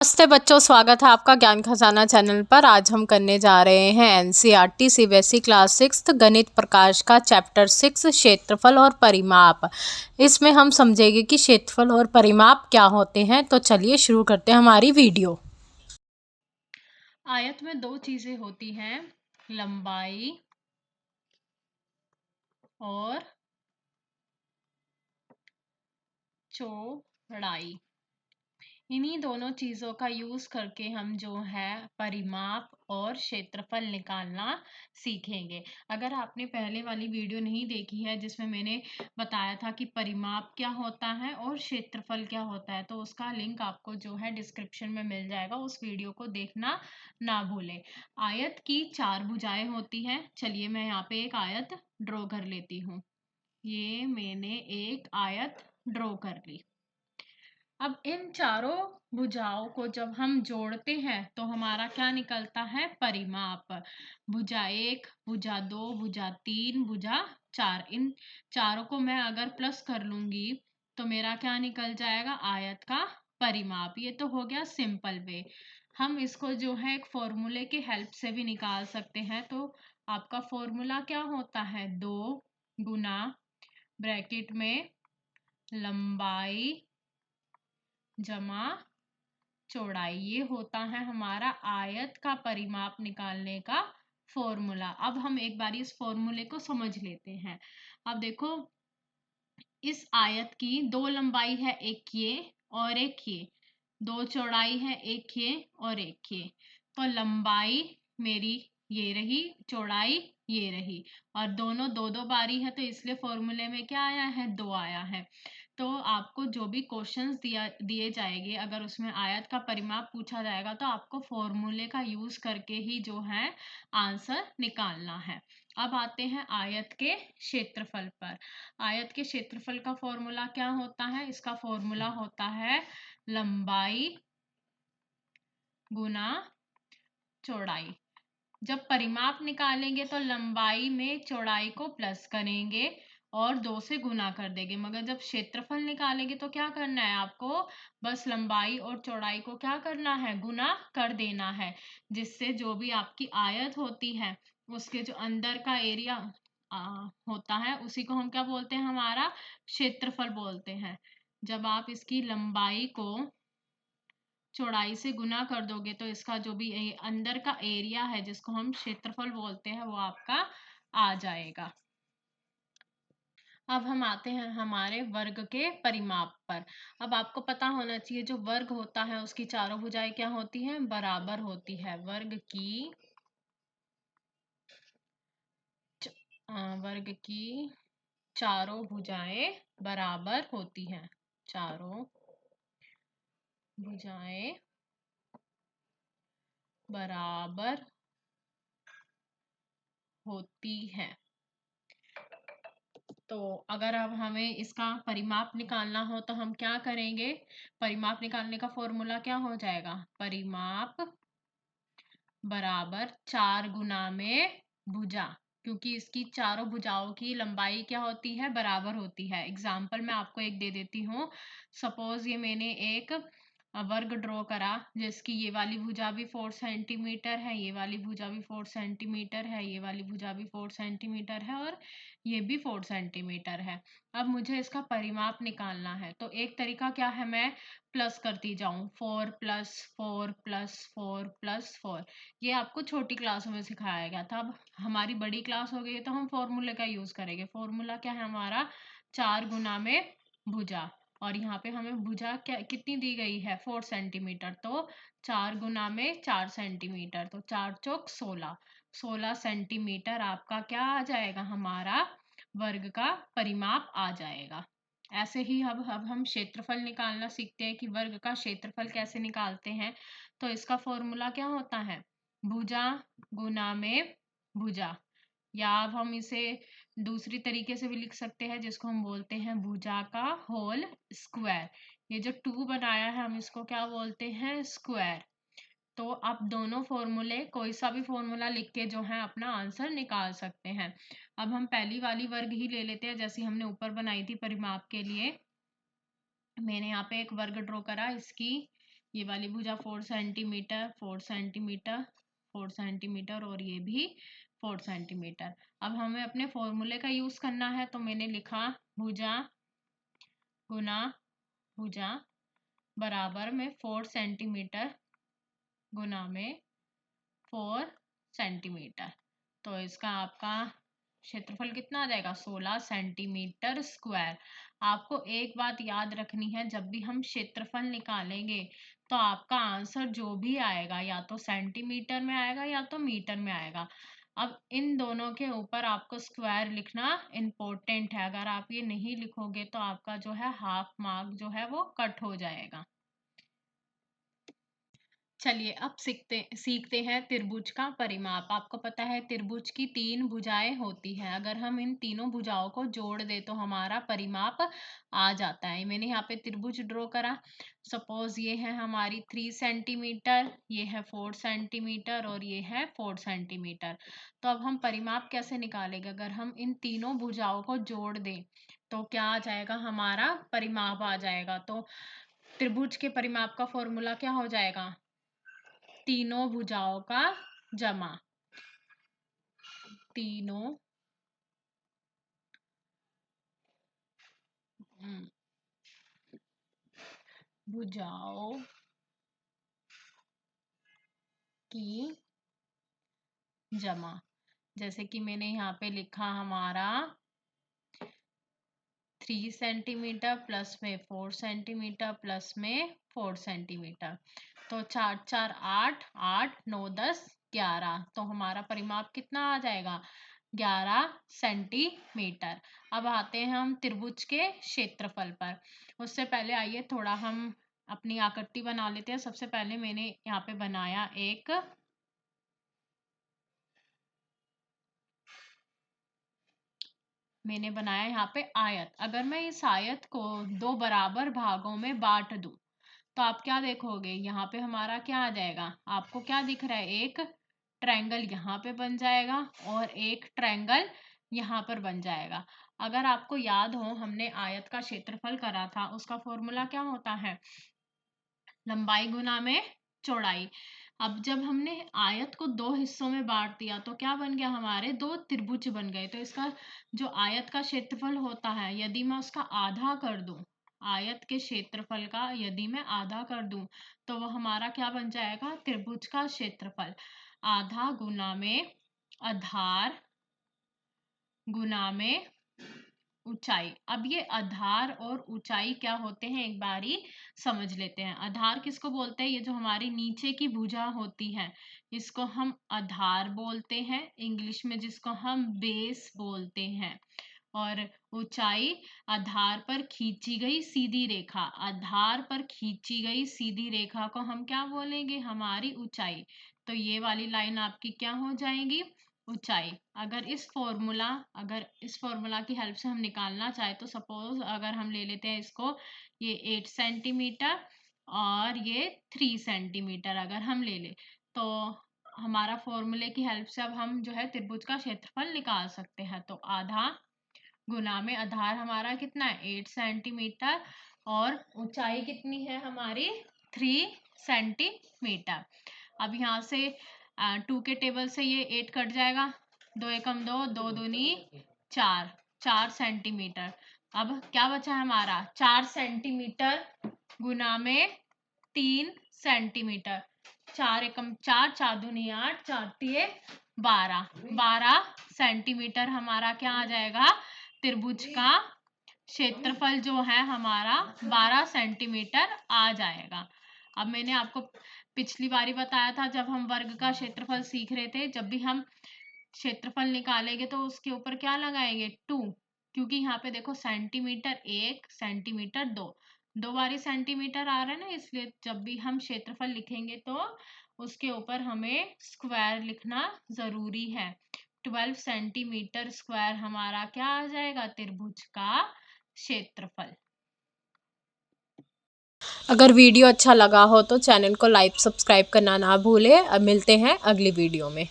नमस्ते बच्चों, स्वागत है आपका ज्ञान खजाना चैनल पर। आज हम करने जा रहे हैं एनसीईआरटी सीबीएसई क्लास 6 गणित प्रकाश का चैप्टर 6 क्षेत्रफल और परिमाप। इसमें हम समझेंगे कि क्षेत्रफल और परिमाप क्या होते हैं। तो चलिए शुरू करते हैं हमारी वीडियो। आयत में दो चीजें होती हैं, लंबाई और चौड़ाई। इन्हीं दोनों चीज़ों का यूज़ करके हम जो है परिमाप और क्षेत्रफल निकालना सीखेंगे। अगर आपने पहले वाली वीडियो नहीं देखी है जिसमें मैंने बताया था कि परिमाप क्या होता है और क्षेत्रफल क्या होता है, तो उसका लिंक आपको जो है डिस्क्रिप्शन में मिल जाएगा। उस वीडियो को देखना ना भूलें। आयत की 4 भुजाएं होती हैं। चलिए मैं यहाँ पे एक आयत ड्रॉ कर लेती हूँ। ये मैंने एक आयत ड्रॉ कर ली। अब इन चारों भुजाओं को जब हम जोड़ते हैं तो हमारा क्या निकलता है, परिमाप। भुजा 1, भुजा 2, भुजा 3, भुजा 4। इन चारों को मैं अगर प्लस कर लूंगी तो मेरा क्या निकल जाएगा, आयत का परिमाप। ये तो हो गया सिंपल वे। हम इसको जो है एक फॉर्मूले के हेल्प से भी निकाल सकते हैं। तो आपका फॉर्मूला क्या होता है, 2 गुना ब्रैकेट में लंबाई जमा चौड़ाई, ये होता है हमारा आयत का परिमाप निकालने का फॉर्मूला। अब हम एक बार इस फॉर्मूले को समझ लेते हैं। अब देखो, इस आयत की 2 लंबाई है, एक ये और एक ये। 2 चौड़ाई है, एक ये और एक ये। तो लंबाई मेरी ये रही, चौड़ाई ये रही, और दोनों 2-2 बारी है, तो इसलिए फॉर्मूले में क्या आया है, 2 आया है। तो आपको जो भी क्वेश्चंस दिए जाएंगे, अगर उसमें आयत का परिमाप पूछा जाएगा तो आपको फॉर्मूले का यूज करके ही जो है आंसर निकालना है। अब आते हैं आयत के क्षेत्रफल पर। आयत के क्षेत्रफल का फॉर्मूला क्या होता है, इसका फॉर्मूला होता है लंबाई गुना चौड़ाई। जब परिमाप निकालेंगे तो लंबाई में चौड़ाई को प्लस करेंगे और 2 से गुना कर देंगे, मगर जब क्षेत्रफल निकालेंगे तो क्या करना है आपको, बस लंबाई और चौड़ाई को क्या करना है, गुना कर देना है। जिससे जो भी आपकी आयत होती है उसके जो अंदर का एरिया होता है उसी को हम क्या बोलते हैं, हमारा क्षेत्रफल बोलते हैं। जब आप इसकी लंबाई को चौड़ाई से गुना कर दोगे तो इसका जो भी अंदर का एरिया है जिसको हम क्षेत्रफल बोलते हैं वो आपका आ जाएगा। अब हम आते हैं हमारे वर्ग के परिमाप पर। अब आपको पता होना चाहिए जो वर्ग होता है उसकी चारों भुजाएं क्या होती हैं, बराबर होती है। वर्ग की चारों भुजाएं बराबर होती हैं। चारों भुजाएं बराबर होती हैं। तो अगर अब हमें इसका परिमाप निकालना हो तो हम क्या करेंगे, परिमाप निकालने का फॉर्मूला क्या हो जाएगा, परिमाप बराबर 4 गुना में भुजा। क्योंकि इसकी चारों भुजाओं की लंबाई क्या होती है, बराबर होती है। एग्जाम्पल मैं आपको एक दे देती हूँ। सपोज ये मैंने एक वर्ग ड्रॉ करा जिसकी ये वाली भुजा भी 4 सेंटीमीटर है, ये वाली भुजा भी 4 सेंटीमीटर है, ये वाली भुजा भी 4 सेंटीमीटर है और ये भी 4 सेंटीमीटर है। अब मुझे इसका परिमाप निकालना है तो एक तरीका क्या है, मैं प्लस करती जाऊं, 4 प्लस 4 प्लस 4 प्लस 4। ये आपको छोटी क्लासों में सिखाया गया था। अब हमारी बड़ी क्लास हो गई है तो हम फॉर्मूले का यूज करेंगे। फॉर्मूला क्या है हमारा, 4 गुना में भुजा, और यहाँ पे हमें भुजा क्या कितनी दी गई है, 4 सेंटीमीटर। तो 4 गुना में 4 सेंटीमीटर, तो 4 चौक 16, 16 सेंटीमीटर आपका क्या आ जाएगा, हमारा वर्ग का परिमाप आ जाएगा। ऐसे ही अब हम क्षेत्रफल निकालना सीखते हैं कि वर्ग का क्षेत्रफल कैसे निकालते हैं। तो इसका फॉर्मूला क्या होता है, भुजा गुना में भुजा, या अब हम इसे दूसरी तरीके से भी लिख सकते हैं जिसको हम बोलते हैं भुजा का होल स्क्वायर। ये जो 2 बनाया है हम इसको क्या बोलते हैं, स्क्वायर। तो आप दोनों फॉर्मूले, कोई सा भी फॉर्मूला लिख के जो है अपना आंसर निकाल सकते हैं। अब हम पहली वाली वर्ग ही ले लेते हैं जैसी हमने ऊपर बनाई थी परिमाप के लिए। मैंने यहाँ पे एक वर्ग ड्रॉ करा, इसकी ये वाली भुजा 4 सेंटीमीटर 4 सेंटीमीटर 4 सेंटीमीटर और ये भी 4 सेंटीमीटर। अब हमें अपने फॉर्मूले का यूज करना है, तो मैंने लिखा भुजा गुना भुजा बराबर में 4 सेंटीमीटर गुना में 4 सेंटीमीटर। तो इसका आपका क्षेत्रफल कितना आ जाएगा? 16 सेंटीमीटर स्क्वायर। आपको एक बात याद रखनी है, जब भी हम क्षेत्रफल निकालेंगे तो आपका आंसर जो भी आएगा या तो सेंटीमीटर में आएगा या तो मीटर में आएगा। अब इन दोनों के ऊपर आपको स्क्वायर लिखना इम्पोर्टेंट है। अगर आप ये नहीं लिखोगे तो आपका जो है हाफ मार्क जो है वो कट हो जाएगा। चलिए अब सीखते हैं त्रिभुज का परिमाप। आपको पता है त्रिभुज की 3 भुजाएं होती हैं। अगर हम इन तीनों भुजाओं को जोड़ दे तो हमारा परिमाप आ जाता है। मैंने यहाँ पे त्रिभुज ड्रॉ करा। सपोज ये है हमारी 3 सेंटीमीटर, ये है 4 सेंटीमीटर और ये है 4 सेंटीमीटर। तो अब हम परिमाप कैसे निकालेंगे? अगर हम इन तीनों भुजाओं को जोड़ दें तो क्या आ जाएगा? हमारा परिमाप आ जाएगा। तो त्रिभुज के परिमाप का फॉर्मूला क्या हो जाएगा? तीनों भुजाओं का जमा। तीनों भुजाओं की जमा। जैसे कि मैंने यहाँ पे लिखा हमारा 3 सेंटीमीटर प्लस में 4 सेंटीमीटर प्लस में 4 सेंटीमीटर। तो 4 4 8 8 9 10 11। तो हमारा परिमाप कितना आ जाएगा? 11 सेंटीमीटर। अब आते हैं हम त्रिभुज के क्षेत्रफल पर। उससे पहले आइए थोड़ा हम अपनी आकृति बना लेते हैं। सबसे पहले मैंने यहाँ पे बनाया यहाँ पे आयत। अगर मैं इस आयत को 2 बराबर भागों में बांट दूं तो आप क्या देखोगे? यहाँ पे हमारा क्या आ जाएगा? आपको क्या दिख रहा है? एक ट्रायंगल यहाँ पे बन जाएगा और एक ट्रायंगल यहाँ पर बन जाएगा। अगर आपको याद हो, हमने आयत का क्षेत्रफल करा था, उसका फॉर्मूला क्या होता है? लंबाई गुना में चौड़ाई। अब जब हमने आयत को 2 हिस्सों में बांट दिया तो क्या बन गया? हमारे 2 त्रिभुज बन गए। तो इसका जो आयत का क्षेत्रफल होता है, यदि मैं उसका आधा कर दूं, आयत के क्षेत्रफल का यदि मैं आधा कर दूं तो वह हमारा क्या बन जाएगा? त्रिभुज का क्षेत्रफल। आधा गुना में आधार गुना में ऊंचाई। अब ये आधार और ऊंचाई क्या होते हैं एक बारी समझ लेते हैं। आधार किसको बोलते हैं? ये जो हमारी नीचे की भुजा होती है इसको हम आधार बोलते हैं, इंग्लिश में जिसको हम बेस बोलते हैं। और ऊंचाई आधार पर खींची गई सीधी रेखा। आधार पर खींची गई सीधी रेखा को हम क्या बोलेंगे? हमारी ऊंचाई। तो ये वाली लाइन आपकी क्या हो जाएगी? ऊंचाई। अगर इस फॉर्मूला की हेल्प से हम निकालना चाहे तो सपोज अगर हम ले लेते हैं इसको, ये 8 सेंटीमीटर और ये 3 सेंटीमीटर अगर हम ले ले तो हमारा फॉर्मूले की हेल्प से अब हम जो है त्रिभुज का क्षेत्रफल निकाल सकते हैं। तो आधा गुना में आधार हमारा कितना है? 8 सेंटीमीटर और ऊंचाई कितनी है हमारी? 3 सेंटीमीटर। अब यहाँ से 2 के टेबल से ये 8 कट जाएगा। 2 एकम 2, 2 दूनी 4, 4 सेंटीमीटर। अब क्या बचा है हमारा? 4 सेंटीमीटर गुना में 3 सेंटीमीटर। 4 एकम 4, 4 दूनी 8, 4 तिये 12, 12 सेंटीमीटर हमारा क्या आ जाएगा? त्रिभुज का क्षेत्रफल जो है हमारा 12 सेंटीमीटर आ जाएगा। अब मैंने आपको पिछली बारी बताया था जब हम वर्ग का क्षेत्रफल सीख रहे थे, जब भी हम क्षेत्रफल निकालेंगे तो उसके ऊपर क्या लगाएंगे? 2, क्योंकि यहाँ पे देखो सेंटीमीटर 1 सेंटीमीटर 2, 2 बारी सेंटीमीटर आ रहा है ना, इसलिए जब भी हम क्षेत्रफल लिखेंगे तो उसके ऊपर हमें स्क्वायर लिखना जरूरी है। 12 सेंटीमीटर स्क्वायर हमारा क्या आ जाएगा? त्रिभुज का क्षेत्रफल। अगर वीडियो अच्छा लगा हो तो चैनल को लाइक सब्सक्राइब करना ना भूलें। अब मिलते हैं अगली वीडियो में।